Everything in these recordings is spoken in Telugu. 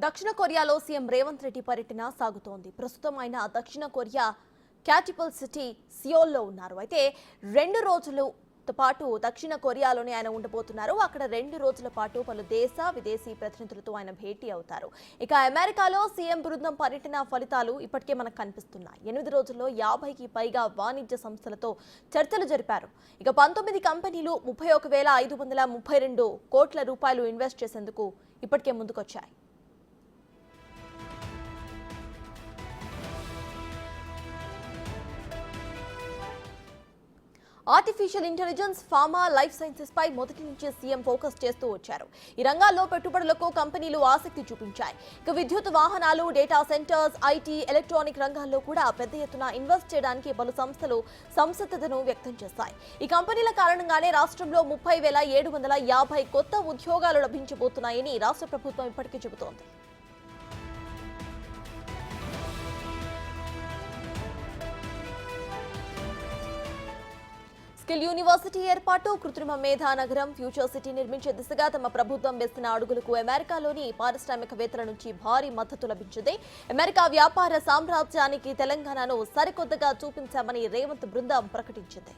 దక్షిణ కొరియాలో సీఎం రేవంత్ రెడ్డి పర్యటన సాగుతోంది. ప్రస్తుతం ఆయన దక్షిణ కొరియా క్యాపిటల్ సిటీ సియోల్లో ఉన్నారు. అయితే 2 రోజులతో పాటు దక్షిణ కొరియాలోనే ఆయన ఉండబోతున్నారు. అక్కడ 2 రోజుల పాటు పలు దేశ విదేశీ ప్రతినిధులతో ఆయన భేటీ అవుతారు. ఇక అమెరికాలో సీఎం బృందం పర్యటన ఫలితాలు ఇప్పటికే మనకు కనిపిస్తున్నాయి. 8 రోజుల్లో 50కి పైగా వాణిజ్య సంస్థలతో చర్చలు జరిపారు. ఇక 19 కంపెనీలు 31,532 కోట్ల రూపాయలు ఇన్వెస్ట్ చేసేందుకు ఇప్పటికే ముందుకొచ్చాయి. Artificial intelligence, pharma, life sciences పై మొదటి నుంచి సీఎం ఫోకస్ చేస్తూ వచ్చారు. ఈ రంగాల్లో పెట్టుబడులకు కంపెనీలు ఆసక్తి చూపించాయి. ఇక విద్యుత్ వాహనాలు, డేటా సెంటర్స్, ఐటీ, ఎలక్ట్రానిక్ రంగాల్లో కూడా పెద్ద ఎత్తున ఇన్వెస్ట్ చేయడానికి పలు సంస్థలు సంసిద్ధతను వ్యక్తం చేశాయి. ఈ కంపెనీల కారణంగానే రాష్ట్రంలో 30,750 కొత్త ఉద్యోగాలు లభించబోతున్నాయని రాష్ట్ర ప్రభుత్వం ఇప్పటికే చెబుతోంది. స్కిల్ యూనివర్సిటీ ఏర్పాటు, కృత్రిమ మేధా నగరం, ఫ్యూచర్ సిటీ నిర్మించే దిశగా తమ ప్రభుత్వం వేస్తున్న అడుగులకు అమెరికాలోని పారిశ్రామికవేత్తల నుంచి భారీ మద్దతు లభించింది. అమెరికా వ్యాపార సామ్రాజ్యానికి తెలంగాణను సరికొత్తగా చూపించామని రేవంత్ బృందం ప్రకటించింది.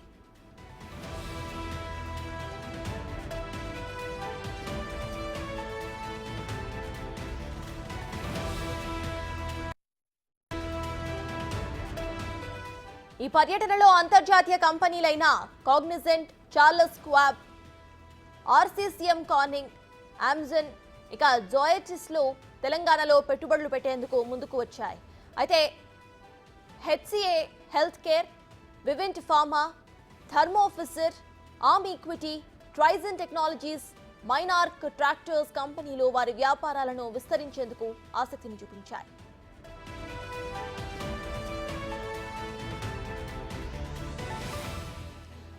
ఈ పర్యటనలో అంతర్జాతీయ కంపెనీలైన కాగ్నిజెంట్, చార్లెస్ స్క్వాబ్, ఆర్సీసీఎం కార్నింగ్, అమెజాన్, ఇక జోయటిస్లు తెలంగాణలో పెట్టుబడులు పెట్టేందుకు ముందుకు వచ్చాయి. అయితే హెచ్సిఏ హెల్త్ కేర్, వివెంట్ ఫార్మా, థర్మోఫిసర్, ఆర్మ్ ఈక్విటీ, ట్రైజన్ టెక్నాలజీస్, మైనార్క్ ట్రాక్టర్స్ కంపెనీలు వారి వ్యాపారాలను విస్తరించేందుకు ఆసక్తిని చూపించాయి.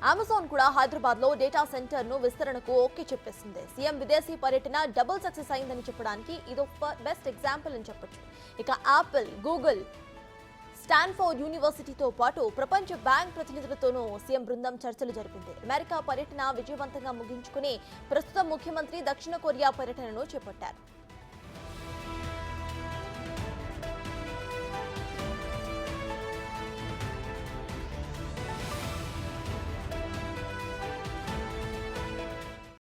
అమెజాన్ కూడా హైదరాబాద్ లో డేటా సెంటర్ ను విస్తరణకు ఓకే చెప్పేసింది. సీఎం విదేశీ పర్యటన డబుల్ సక్సెస్ అయిందని చెప్పడానికి ఇది బెస్ట్ ఎగ్జాంపుల్ అని చెప్పొచ్చు. ఇక యాపిల్, గూగుల్, స్టాన్ఫోర్డ్ యూనివర్సిటీతో పాటు ప్రపంచ బ్యాంక్ ప్రతినిధులతోనూ సీఎం బృందం చర్చలు జరిపింది. అమెరికా పర్యటన విజయవంతంగా ముగించుకుని ప్రస్తుతం ముఖ్యమంత్రి దక్షిణ కొరియా పర్యటనను చేపట్టారు.